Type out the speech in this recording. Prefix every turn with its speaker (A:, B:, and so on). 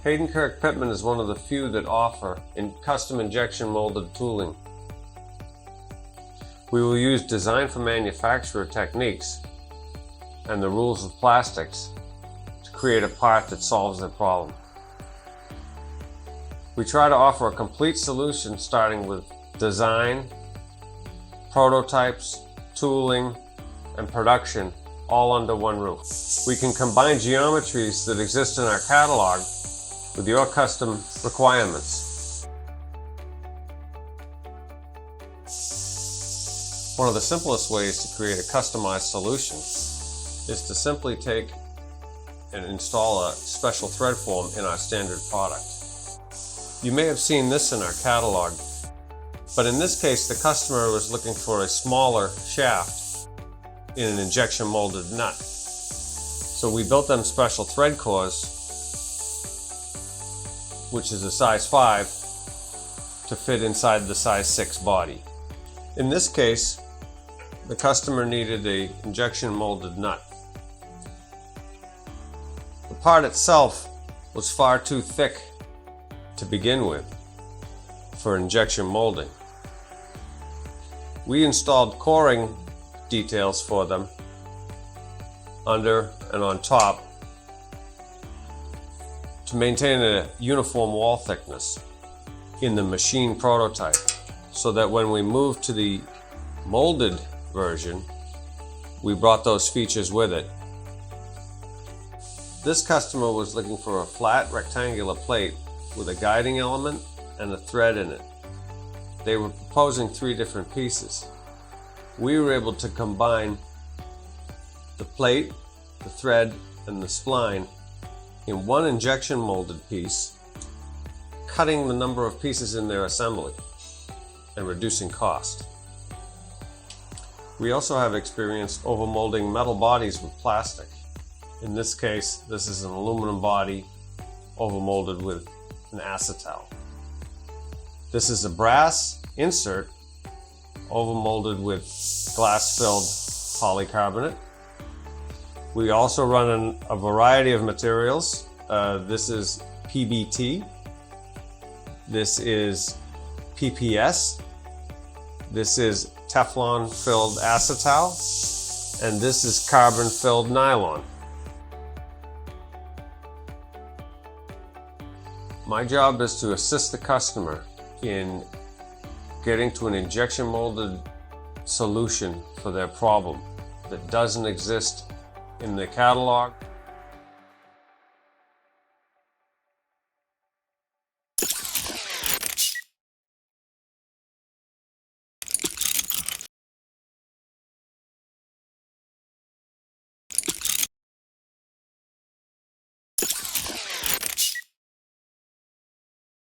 A: Haydon Kerk Pittman is one of the few that offer custom injection molded tooling. We will use design for manufacturer techniques and the rules of plastics to create a part that solves their problem. We try to offer a complete solution starting with design, prototypes, tooling, and production all under one roof. We can combine geometries that exist in our catalog with your custom requirements. One of the simplest ways to create a customized solution is to simply take and install a special thread form in our standard product. You may have seen this in our catalog, but in this case the customer was looking for a smaller shaft in an injection molded nut. So we built them special thread cores, which is a size 5, to fit inside the size 6 body. In this case, the customer needed an injection molded nut. The part itself was far too thick to begin with for injection molding. We installed coring details for them under and on top to maintain a uniform wall thickness in the machine prototype, so that when we moved to the molded version, we brought those features with it. This customer was looking for a flat rectangular plate with a guiding element and a thread in it. They were proposing 3 different pieces. We were able to combine the plate, the thread, and the spline in one injection molded piece, cutting the number of pieces in their assembly and reducing cost. We also have experience overmolding metal bodies with plastic. In this case, this is an aluminum body overmolded with an acetal. This is a brass insert overmolded with glass-filled polycarbonate. We also run a variety of materials. This is PBT, this is PPS, this is Teflon-filled acetal, and this is carbon-filled nylon. My job is to assist the customer in getting to an injection molded solution for their problem that doesn't exist in the catalog